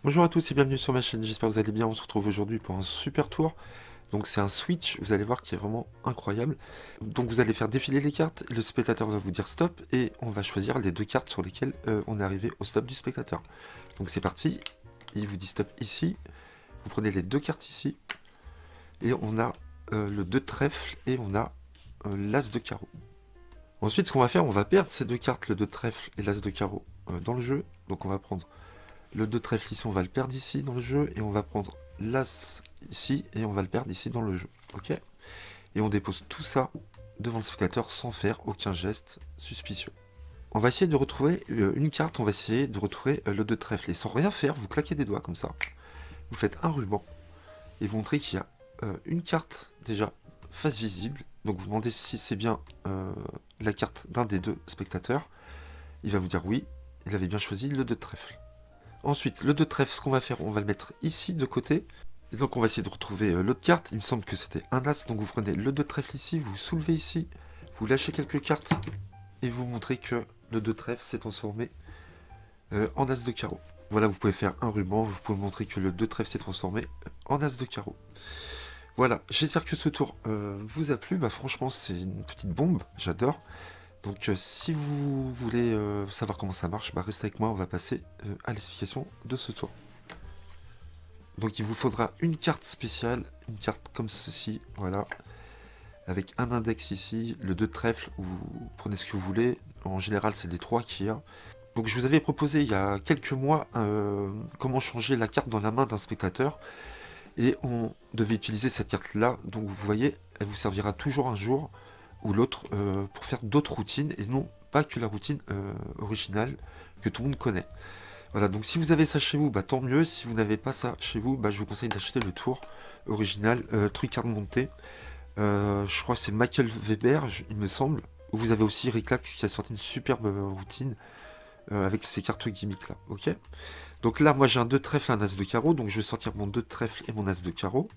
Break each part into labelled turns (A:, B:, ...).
A: Bonjour à tous et bienvenue sur ma chaîne, j'espère que vous allez bien. On se retrouve aujourd'hui pour un super tour. Donc c'est un switch, vous allez voir, qui est vraiment incroyable. Donc vous allez faire défiler les cartes, le spectateur va vous dire stop et on va choisir les deux cartes sur lesquelles on est arrivé au stop du spectateur. Donc c'est parti, il vous dit stop ici, vous prenez les deux cartes ici et on a le 2 de trèfle et on a l'as de carreau. Ensuite ce qu'on va faire, on va perdre ces deux cartes, le 2 de trèfle et l'as de carreau dans le jeu. Donc on va prendre le 2 de trèfle ici, on va le perdre ici dans le jeu, et on va prendre l'as ici, et on va le perdre ici dans le jeu. Ok. Et on dépose tout ça devant le spectateur sans faire aucun geste suspicieux. On va essayer de retrouver une carte, on va essayer de retrouver le 2 de trèfle. Et sans rien faire, vous claquez des doigts comme ça. Vous faites un ruban, et vous montrez qu'il y a une carte déjà face visible. Donc vous demandez si c'est bien la carte d'un des deux spectateurs. Il va vous dire oui, il avait bien choisi le 2 de trèfle. Ensuite, le 2 de trèfle, ce qu'on va faire, on va le mettre ici de côté. Et donc on va essayer de retrouver l'autre carte. Il me semble que c'était un as, donc vous prenez le 2 de trèfle ici, vous soulevez ici, vous lâchez quelques cartes, et vous montrez que le 2 de trèfle s'est transformé en as de carreau. Voilà, vous pouvez faire un ruban, vous pouvez montrer que le 2 de trèfle s'est transformé en as de carreau. Voilà, j'espère que ce tour vous a plu. Bah, franchement, c'est une petite bombe, j'adore. Donc si vous voulez savoir comment ça marche, bah, restez avec moi, on va passer à l'explication de ce tour. Donc il vous faudra une carte spéciale, une carte comme ceci, voilà, avec un index ici, le 2 de trèfle, ou vous prenez ce que vous voulez, en général c'est des 3 qu'il y a. Donc je vous avais proposé il y a quelques mois comment changer la carte dans la main d'un spectateur, et on devait utiliser cette carte là, donc vous voyez, elle vous servira toujours un jour ou l'autre pour faire d'autres routines, et non pas que la routine originale que tout le monde connaît. Voilà, donc si vous avez ça chez vous, bah, tant mieux. Si vous n'avez pas ça chez vous, bah, je vous conseille d'acheter le tour original, Trucard monté. Je crois que c'est Michael Weber, il me semble. Vous avez aussi Reclax qui a sorti une superbe routine avec ces cartes gimmicks là. Ok. Donc là, moi j'ai un 2 de trèfle, un as de carreau. Donc je vais sortir mon 2 de trèfle et mon as de carreau.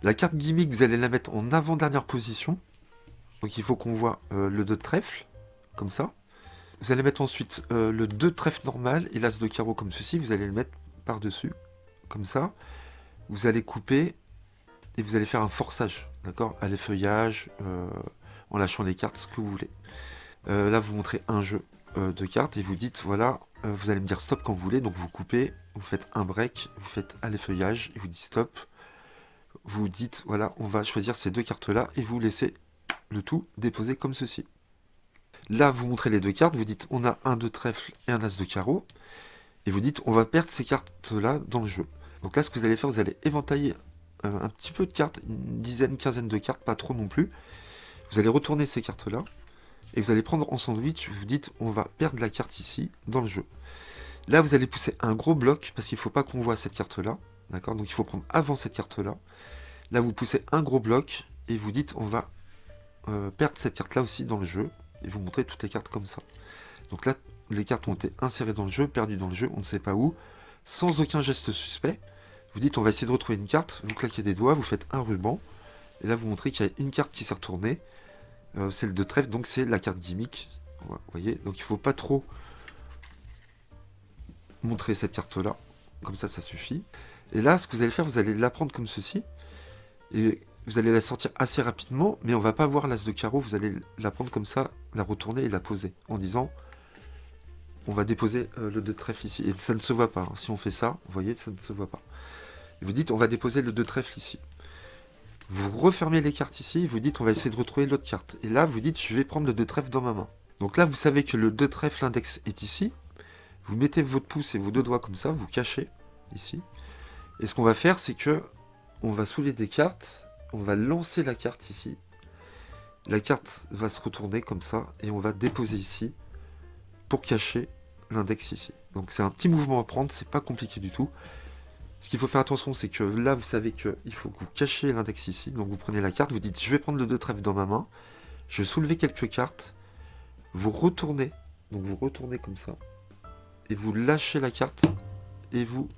A: La carte gimmick, vous allez la mettre en avant-dernière position. Donc il faut qu'on voit le 2 de trèfle, comme ça. Vous allez mettre ensuite le 2 de trèfle normal et l'as de carreau comme ceci. Vous allez le mettre par-dessus, comme ça. Vous allez couper et vous allez faire un forçage, d'accord, à l'effeuillage, en lâchant les cartes, ce que vous voulez. Là, vous montrez un jeu de cartes et vous dites, voilà, vous allez me dire stop quand vous voulez. Donc vous coupez, vous faites un break, vous faites à l'effeuillage et vous dites stop. Vous dites, voilà, on va choisir ces deux cartes-là et vous laissez le tout déposer comme ceci. Là, vous montrez les deux cartes, vous dites on a un de trèfle et un as de carreau, et vous dites on va perdre ces cartes-là dans le jeu. Donc là, ce que vous allez faire, vous allez éventailler un petit peu de cartes, une dizaine, quinzaine de cartes, pas trop non plus. Vous allez retourner ces cartes-là, et vous allez prendre en sandwich, vous dites on va perdre la carte ici, dans le jeu. Là, vous allez pousser un gros bloc, parce qu'il ne faut pas qu'on voit cette carte-là, d'accord. Donc il faut prendre avant cette carte-là. Là, vous poussez un gros bloc, et vous dites on va perdre cette carte-là aussi dans le jeu, et vous montrez toutes les cartes comme ça. Donc là, les cartes ont été insérées dans le jeu, perdues dans le jeu, on ne sait pas où, sans aucun geste suspect. Vous dites on va essayer de retrouver une carte, vous claquez des doigts, vous faites un ruban, et là vous montrez qu'il y a une carte qui s'est retournée, celle de trèfle, donc c'est la carte gimmick. Vous voyez, donc il ne faut pas trop montrer cette carte-là, comme ça suffit. Et là, ce que vous allez faire, vous allez la prendre comme ceci, et vous allez la sortir assez rapidement, mais on va pas voir l'as de carreau, vous allez la prendre comme ça, la retourner et la poser, en disant on va déposer le 2 de trèfle ici. Et ça ne se voit pas, hein. Si on fait ça, vous voyez, ça ne se voit pas. Et vous dites on va déposer le 2 de trèfle ici. Vous refermez les cartes ici, et vous dites on va essayer de retrouver l'autre carte. Et là, vous dites je vais prendre le 2 de trèfle dans ma main. Donc là, vous savez que le 2 de trèfle, l'index est ici. Vous mettez votre pouce et vos deux doigts comme ça, vous cachez ici. Et ce qu'on va faire, c'est que on va soulever des cartes, on va lancer la carte ici. La carte va se retourner comme ça, et on va déposer ici pour cacher l'index ici. Donc c'est un petit mouvement à prendre, c'est pas compliqué du tout. Ce qu'il faut faire attention, c'est que là, vous savez qu'il faut que vous cachiez l'index ici. Donc vous prenez la carte, vous dites je vais prendre le 2 de trèfle dans ma main, je vais soulever quelques cartes, vous retournez, donc vous retournez comme ça, et vous lâchez la carte, et vous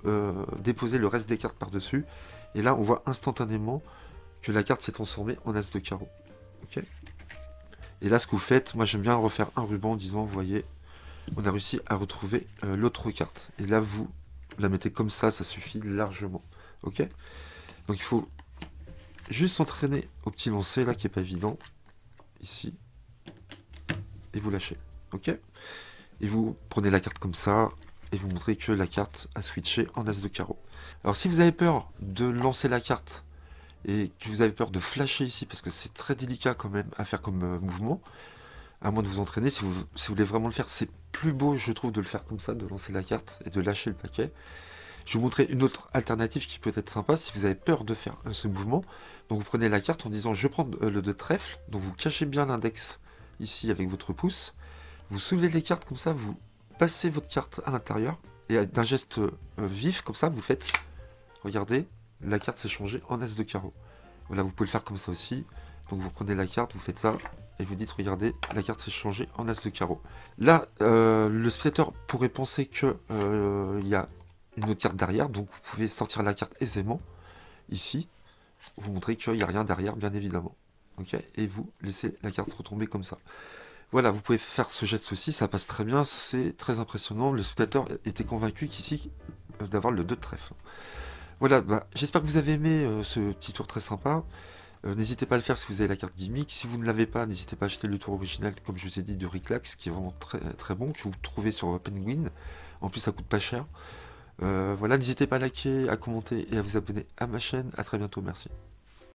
A: déposez le reste des cartes par-dessus. Et là, on voit instantanément que la carte s'est transformée en as de carreau. Ok. Et là, ce que vous faites, moi j'aime bien refaire un ruban en disant, vous voyez, on a réussi à retrouver l'autre carte. Et là, vous la mettez comme ça suffit largement. Ok? Donc il faut juste s'entraîner au petit lancer là qui est pas évident. Ici. Et vous lâchez. Ok? Et vous prenez la carte comme ça. Et vous montrez que la carte a switché en as de carreau. Alors si vous avez peur de lancer la carte et que vous avez peur de flasher ici, parce que c'est très délicat quand même à faire comme mouvement, à moins de vous entraîner, si vous voulez vraiment le faire, c'est plus beau je trouve de le faire comme ça, de lancer la carte et de lâcher le paquet. Je vais vous montrer une autre alternative qui peut être sympa si vous avez peur de faire ce mouvement. Donc vous prenez la carte en disant je prends le 2 de trèfle, donc vous cachez bien l'index ici avec votre pouce, vous soulevez les cartes comme ça, vous passez votre carte à l'intérieur, et d'un geste vif comme ça, vous faites, regardez, la carte s'est changée en as de carreau. Voilà, vous pouvez le faire comme ça aussi. Donc vous prenez la carte, vous faites ça, et vous dites, regardez, la carte s'est changée en as de carreau. Là, le spectateur pourrait penser que il y a une autre carte derrière, donc vous pouvez sortir la carte aisément, ici, vous montrez qu'il n'y a rien derrière, bien évidemment. Ok, et vous laissez la carte retomber comme ça. Voilà, vous pouvez faire ce geste aussi, ça passe très bien, c'est très impressionnant. Le spectateur était convaincu qu'ici, d'avoir le 2 de trèfle. Voilà, bah, j'espère que vous avez aimé ce petit tour très sympa. N'hésitez pas à le faire si vous avez la carte gimmick. Si vous ne l'avez pas, n'hésitez pas à acheter le tour original, comme je vous ai dit, de Ricklax, qui est vraiment très, très bon, que vous trouvez sur Penguin. En plus, ça coûte pas cher. Voilà, n'hésitez pas à liker, à commenter et à vous abonner à ma chaîne. À très bientôt, merci.